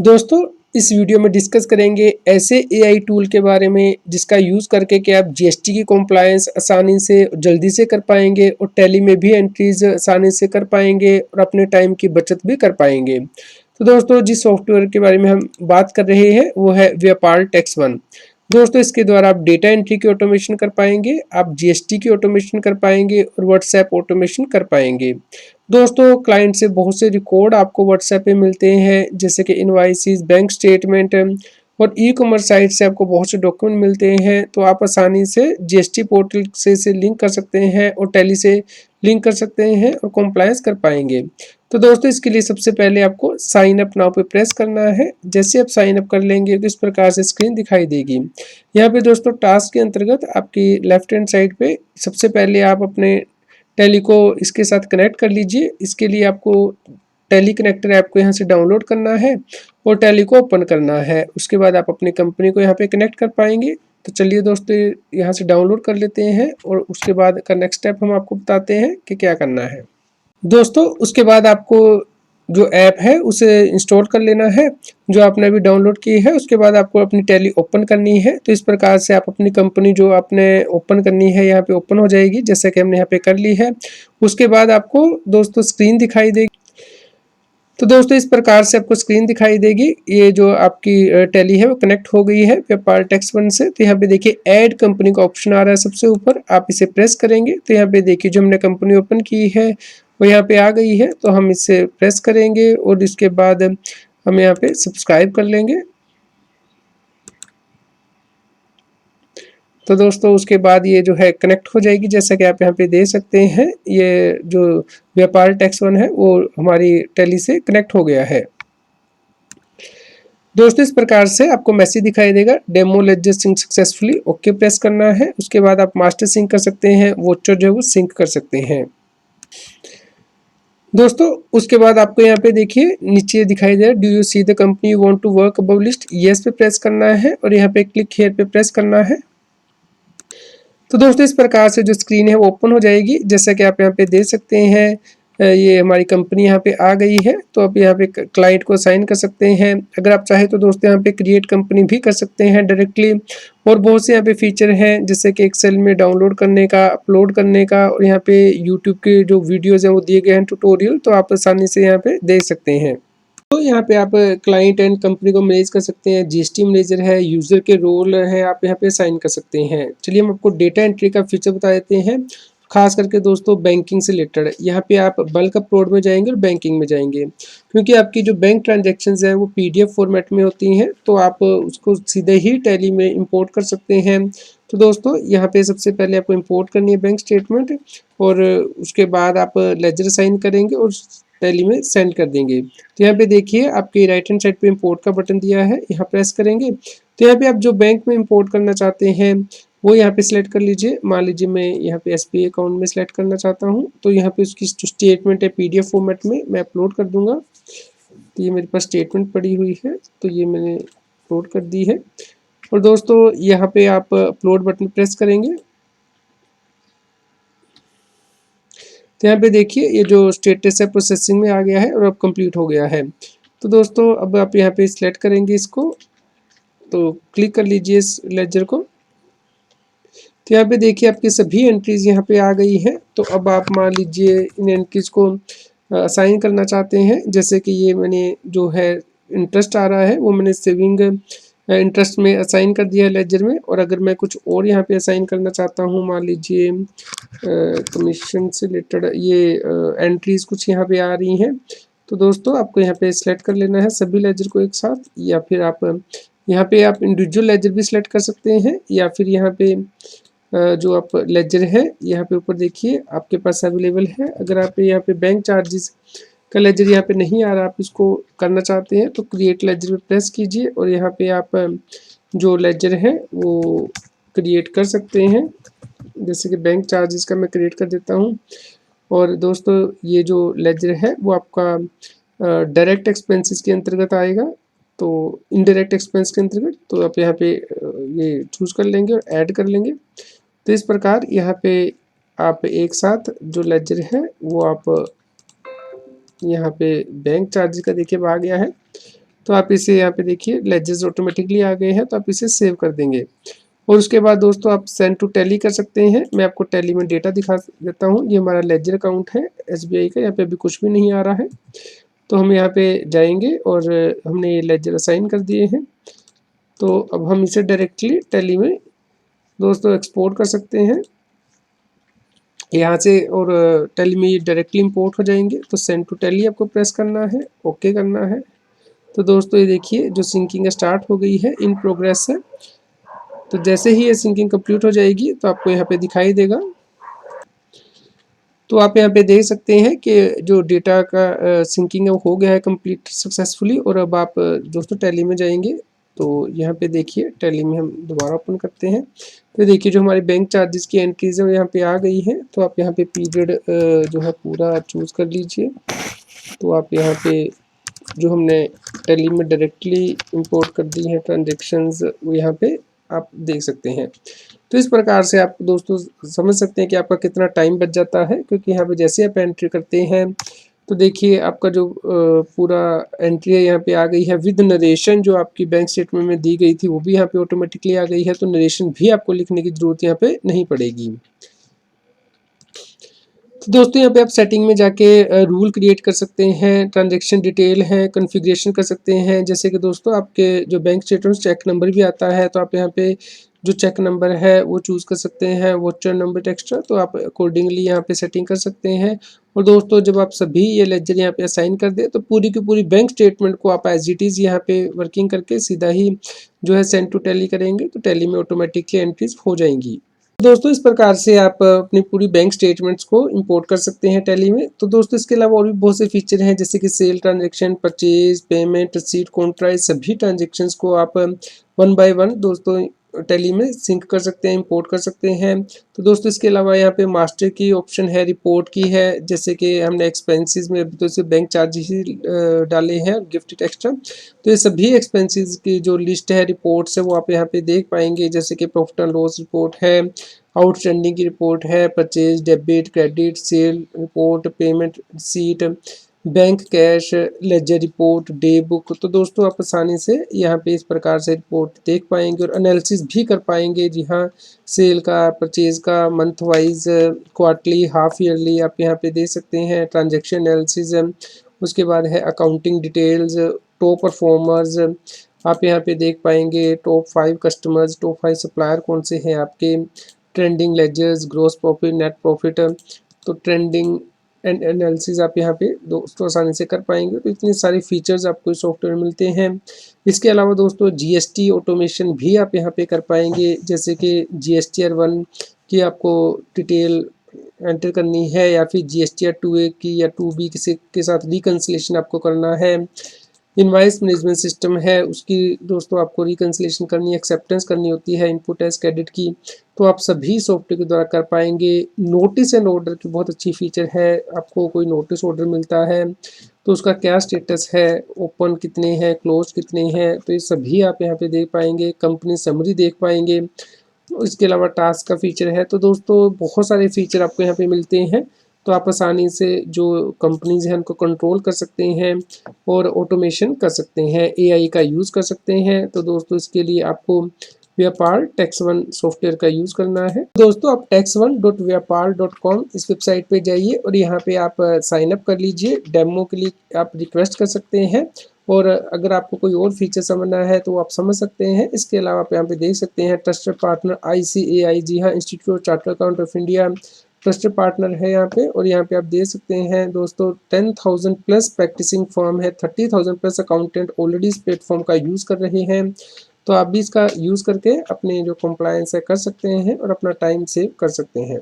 दोस्तों, इस वीडियो में डिस्कस करेंगे ऐसे एआई टूल के बारे में जिसका यूज़ करके कि आप जीएसटी की कॉम्प्लायंस आसानी से जल्दी से कर पाएंगे और टैली में भी एंट्रीज आसानी से कर पाएंगे और अपने टाइम की बचत भी कर पाएंगे। तो दोस्तों, जिस सॉफ्टवेयर के बारे में हम बात कर रहे हैं वो है व्यापार टैक्स वन। दोस्तों, इसके द्वारा आप डेटा एंट्री की ऑटोमेशन कर पाएंगे, आप जीएसटी की ऑटोमेशन कर पाएंगे और व्हाट्सएप ऑटोमेशन कर पाएंगे। दोस्तों, क्लाइंट से बहुत से रिकॉर्ड आपको व्हाट्सएप पे मिलते हैं, जैसे कि इनवाइसेस, बैंक स्टेटमेंट और ई कॉमर्स साइट से आपको बहुत से डॉक्यूमेंट मिलते हैं। तो आप आसानी से जीएसटी पोर्टल से लिंक कर सकते हैं और टैली से लिंक कर सकते हैं और कॉम्प्लायंस कर पाएंगे। तो दोस्तों, इसके लिए सबसे पहले आपको साइन अप नाउ पे प्रेस करना है। जैसे आप साइन अप कर लेंगे तो इस प्रकार से स्क्रीन दिखाई देगी। यहाँ पे दोस्तों टास्क के अंतर्गत आपकी लेफ्ट हैंड साइड पे सबसे पहले आप अपने टैली को इसके साथ कनेक्ट कर लीजिए। इसके लिए आपको टैली कनेक्टर ऐप को यहाँ से डाउनलोड करना है और टैली को ओपन करना है। उसके बाद आप अपनी कंपनी को यहाँ पे कनेक्ट कर पाएंगे। तो चलिए दोस्तों, यहाँ से डाउनलोड कर लेते हैं और उसके बाद का नेक्स्ट स्टेप हम आपको बताते हैं कि क्या करना है। दोस्तों, उसके बाद आपको जो ऐप है उसे इंस्टॉल कर लेना है जो आपने अभी डाउनलोड की है। उसके बाद आपको अपनी टैली ओपन करनी है। तो इस प्रकार से आप अपनी कंपनी जो आपने ओपन करनी है यहाँ पे ओपन हो जाएगी, जैसे कि हमने यहाँ पे कर ली है। उसके बाद आपको दोस्तों स्क्रीन दिखाई देगी। तो दोस्तों, इस प्रकार से आपको स्क्रीन दिखाई देगी। ये जो आपकी टैली है वो कनेक्ट हो गई है व्यापार टैक्स वन से। तो यहाँ पे देखिए ऐड कंपनी का ऑप्शन आ रहा है सबसे ऊपर, आप इसे प्रेस करेंगे तो यहाँ पे देखिए जो हमने कंपनी ओपन की है वो यहाँ पे आ गई है। तो हम इसे प्रेस करेंगे और इसके बाद हम यहाँ पे सब्सक्राइब कर लेंगे। तो दोस्तों, उसके बाद ये जो है कनेक्ट हो जाएगी, जैसा कि आप यहाँ पे देख सकते हैं। ये जो व्यापार टैक्स वन है वो हमारी टैली से कनेक्ट हो गया है। दोस्तों, इस प्रकार से आपको मैसेज दिखाई देगा, demo ledger sync successfully, okay press करना है। उसके बाद आप मास्टर सिंक कर सकते हैं, वॉचर जो है वो सिंक कर सकते हैं। दोस्तों, उसके बाद आपको यहाँ पे देखिए नीचे दिखाई दे रहा है, do you see the company you want to work above list, yes पे प्रेस करना है और यहाँ पे क्लिक हियर पे प्रेस करना है। तो दोस्तों, इस प्रकार से जो स्क्रीन है वो ओपन हो जाएगी, जैसा कि आप यहाँ पे देख सकते हैं। ये हमारी कंपनी यहाँ पे आ गई है। तो आप यहाँ पे क्लाइंट को साइन कर सकते हैं। अगर आप चाहे तो दोस्तों यहाँ पे क्रिएट कंपनी भी कर सकते हैं डायरेक्टली। और बहुत से यहाँ पे फीचर हैं, जैसे कि एक्सेल में डाउनलोड करने का, अपलोड करने का, और यहाँ पे यूट्यूब के जो वीडियोज़ हैं वो दिए गए हैं ट्यूटोरियल, तो आप आसानी से यहाँ पे देख सकते हैं। तो यहाँ पे आप क्लाइंट एंड कंपनी को मैनेज कर सकते हैं, जीएसटी मैनेजर है, यूजर के रोल है, आप यहाँ पे साइन कर सकते हैं। चलिए हम आपको डेटा एंट्री का फीचर बता देते हैं, खास करके दोस्तों बैंकिंग से रिलेटेड। यहाँ पे आप बल्क अपलोड में जाएंगे और बैंकिंग में जाएंगे, क्योंकि आपकी जो बैंक ट्रांजेक्शन्स हैं वो पीडीएफ फॉर्मेट में होती हैं, तो आप उसको सीधे ही टैली में इंपोर्ट कर सकते हैं। तो दोस्तों, यहाँ पे सबसे पहले आपको इंपोर्ट करनी है बैंक स्टेटमेंट, और उसके बाद आप लेजर साइन करेंगे और टैली में सेंड कर देंगे। तो यहाँ पे देखिए आपके राइट हैंड साइड पे इंपोर्ट का बटन दिया है, यहाँ प्रेस करेंगे तो यहाँ पे आप जो बैंक में इंपोर्ट करना चाहते हैं वो यहाँ पे सिलेक्ट कर लीजिए। मान लीजिए मैं यहाँ पे एसबीआई अकाउंट में सिलेक्ट करना चाहता हूँ, तो यहाँ पे उसकी जो स्टेटमेंट है पीडीएफ फॉर्मेट में मैं अपलोड कर दूंगा। तो ये मेरे पास स्टेटमेंट पड़ी हुई है, तो ये मैंने अपलोड कर दी है। और दोस्तों, यहाँ पे आप अपलोड बटन प्रेस करेंगे तो यहाँ पे देखिए ये जो स्टेटस है प्रोसेसिंग में आ गया है और अब कंप्लीट हो गया है। तो दोस्तों, अब आप यहाँ पे सिलेक्ट करेंगे इसको, तो क्लिक कर लीजिए इस लेजर को। तो यहाँ पे देखिए आपकी सभी एंट्रीज यहाँ पे आ गई है। तो अब आप मान लीजिए इन एंट्रीज को असाइन करना चाहते हैं, जैसे कि ये मैंने जो है इंटरेस्ट आ रहा है वो मैंने सेविंग इंटरेस्ट में असाइन कर दिया है लेजर में। और अगर मैं कुछ और यहाँ पे असाइन करना चाहता हूँ, मान लीजिए कमीशन से रिलेटेड ये एंट्रीज कुछ यहाँ पे आ रही हैं, तो दोस्तों आपको यहाँ पे सिलेक्ट कर लेना है सभी लेजर को एक साथ, या फिर आप यहाँ पे आप इंडिविजुअल लेजर भी सिलेक्ट कर सकते हैं, या फिर यहाँ पे जो आप लेजर है यहाँ पे ऊपर देखिए आपके पास अवेलेबल है। अगर आप यहाँ पे बैंक चार्जेस का लेजर यहाँ पे नहीं आ रहा, आप इसको करना चाहते हैं, तो क्रिएट लेजर पे प्रेस कीजिए और यहाँ पे आप जो लेजर है वो क्रिएट कर सकते हैं। जैसे कि बैंक चार्जेस का मैं क्रिएट कर देता हूँ। और दोस्तों, ये जो लेजर है वो आपका डायरेक्ट एक्सपेंसेस के अंतर्गत आएगा, तो इनडायरेक्ट एक्सपेंस के अंतर्गत। तो आप यहाँ पे ये चूज कर लेंगे और ऐड कर लेंगे। तो इस प्रकार यहाँ पे आप एक साथ जो लेजर है वो आप यहाँ पे बैंक चार्जेस का देखिए आ गया है। तो आप इसे यहाँ पे देखिए लेजर्स ऑटोमेटिकली आ गए हैं, तो आप इसे सेव कर देंगे। और उसके बाद दोस्तों आप सेंड टू टैली कर सकते हैं। मैं आपको टैली में डेटा दिखा देता हूँ। ये हमारा लेजर अकाउंट है एसबीआई का, यहाँ पे अभी कुछ भी नहीं आ रहा है। तो हम यहाँ पे जाएंगे और हमने ये लेजर असाइन कर दिए हैं। तो अब हम इसे डायरेक्टली टैली में दोस्तों एक्सपोर्ट कर सकते हैं यहाँ से, और टैली में ये डायरेक्टली इंपोर्ट हो जाएंगे। तो सेंड टू टैली आपको प्रेस करना है, ओके करना है। तो दोस्तों ये देखिए जो सिंकिंग स्टार्ट हो गई है, इन प्रोग्रेस है। तो जैसे ही ये सिंकिंग कंप्लीट हो जाएगी तो आपको यहाँ पे दिखाई देगा। तो आप यहाँ पे देख सकते हैं कि जो डेटा का सिंकिंग है वो हो गया है कंप्लीट सक्सेसफुली। और अब आप दोस्तों टैली में जाएंगे, तो यहाँ पे देखिए टैली में हम दोबारा ओपन करते हैं। तो देखिए जो हमारे बैंक चार्जेस की एंट्रीज है वो यहाँ पे आ गई है। तो आप यहाँ पे पीरियड जो है पूरा चूज़ कर लीजिए। तो आप यहाँ पे जो हमने टैली में डायरेक्टली इंपोर्ट कर दी हैं ट्रांजेक्शन्स, वो यहाँ पे आप देख सकते हैं। तो इस प्रकार से आप दोस्तों समझ सकते हैं कि आपका कितना टाइम बच जाता है, क्योंकि यहाँ पे जैसे आप एंट्री करते हैं तो देखिए आपका जो पूरा एंट्री है यहाँ पे आ गई है विद नरेशन। जो आपकी बैंक स्टेटमेंट में दी गई थी वो भी यहाँ पे ऑटोमेटिकली आ गई है। तो नरेशन भी आपको लिखने की ज़रूरत यहाँ पे नहीं पड़ेगी। तो दोस्तों यहाँ पे आप सेटिंग में जाके रूल क्रिएट कर सकते हैं, ट्रांजैक्शन डिटेल है, कॉन्फ़िगरेशन कर सकते हैं। जैसे कि दोस्तों आपके जो बैंक स्टेटमेंट चेक नंबर भी आता है, तो आप यहाँ पे जो चेक नंबर है वो चूज़ कर सकते हैं, वाउचर नंबर एक्स्ट्रा। तो आप अकॉर्डिंगली यहाँ पे सेटिंग कर सकते हैं। और दोस्तों जब आप सभी ये लेजर यहाँ पे असाइन कर दें तो पूरी की पूरी बैंक स्टेटमेंट को आप एज इट इज़ यहाँ पे वर्किंग करके सीधा ही जो है सेंड टू टैली करेंगे, तो टैली में ऑटोमेटिकली एंट्रीज हो जाएंगी। दोस्तों इस प्रकार से आप अपनी पूरी बैंक स्टेटमेंट्स को इंपोर्ट कर सकते हैं टैली में। तो दोस्तों इसके अलावा और भी बहुत से फीचर हैं, जैसे कि sale transaction, purchase, payment, receipt, Contra, सभी ट्रांजैक्शंस को आप वन बाय वन दोस्तों टैली में सिंक कर सकते हैं, इंपोर्ट कर सकते हैं। तो दोस्तों इसके अलावा यहाँ पे मास्टर की ऑप्शन है, रिपोर्ट की है, जैसे कि हमने एक्सपेंसेस में अभी तो सिर्फ बैंक चार्जेस ही डाले हैं, गिफ्ट एक्स्ट्रा। तो ये सभी एक्सपेंसेस की जो लिस्ट है, रिपोर्ट्स है, वो आप यहाँ पे देख पाएंगे। जैसे कि प्रॉफिट एंड लॉस रिपोर्ट है, आउटस्टैंडिंग की रिपोर्ट है, purchase, debit, credit, sale report, payment receipt, bank cash, ledger report, day book. तो दोस्तों आप आसानी से यहाँ पे इस प्रकार से रिपोर्ट देख पाएंगे और एनालिसिस भी कर पाएंगे। जी हाँ, सेल का, परचेज का, month wise, quarterly, half yearly आप यहाँ पे देख सकते हैं। ट्रांजैक्शन एनालिसिस, उसके बाद है अकाउंटिंग डिटेल्स, टॉप परफॉर्मर्स आप यहाँ पे देख पाएंगे, टॉप 5 कस्टमर्स, टॉप 5 सप्लायर कौन से हैं आपके, trending ledgers, gross profit, net profit. तो ट्रेंडिंग एंड एनालिसिस आप यहाँ पे दोस्तों आसानी से कर पाएंगे। तो इतनी सारी फीचर्स आपको इस सॉफ्टवेयर में मिलते हैं। इसके अलावा दोस्तों जीएसटी ऑटोमेशन भी आप यहाँ पे कर पाएंगे, जैसे कि जीएसटीआर 1 की आपको डिटेल एंटर करनी है, या फिर जीएसटीआर 2A की या 2B किसी के साथ रिकन्सिलेशन आपको करना है। इनवाइस मैनेजमेंट सिस्टम है, उसकी दोस्तों आपको रिकन्सिलेशन करनी है, एक्सेप्टेंस करनी होती है इनपुट एज क्रेडिट की। तो आप सभी सॉफ्टवेयर के द्वारा कर पाएंगे। नोटिस एंड ऑर्डर की बहुत अच्छी फीचर है। आपको कोई नोटिस ऑर्डर मिलता है तो उसका क्या स्टेटस है, ओपन कितने हैं, क्लोज कितने हैं, तो ये सभी आप यहाँ पे देख पाएंगे। कंपनी समरी देख पाएंगे। इसके अलावा टास्क का फीचर है। तो दोस्तों बहुत सारे फीचर आपको यहाँ पे मिलते हैं। तो आप आसानी से जो कंपनीज हैं उनको कंट्रोल कर सकते हैं और ऑटोमेशन कर सकते हैं, एआई का यूज़ कर सकते हैं। तो दोस्तों इसके लिए आपको व्यापार टैक्स1 सॉफ्टवेयर का यूज़ करना है। दोस्तों आप tax1.vyapar.com इस वेबसाइट पे जाइए और यहाँ पे आप साइन अप कर लीजिए। डेमो के लिए आप रिक्वेस्ट कर सकते हैं, और अगर आपको कोई और फीचर समझना है तो आप समझ सकते हैं। इसके अलावा आप यहाँ पे देख सकते हैं ट्रस्टेड पार्टनर ICAI, जी हाँ, institute of chartered accountant of India trusted partner है यहाँ पे। और यहाँ पे आप देख सकते हैं दोस्तों 10,000 प्लस प्रैक्टिसिंग फर्म है, 30,000 प्लस अकाउंटेंट ऑलरेडी इस प्लेटफॉर्म का यूज़ कर रहे हैं। तो आप भी इसका यूज़ करके अपने जो कंप्लायंस है कर सकते हैं और अपना टाइम सेव कर सकते हैं।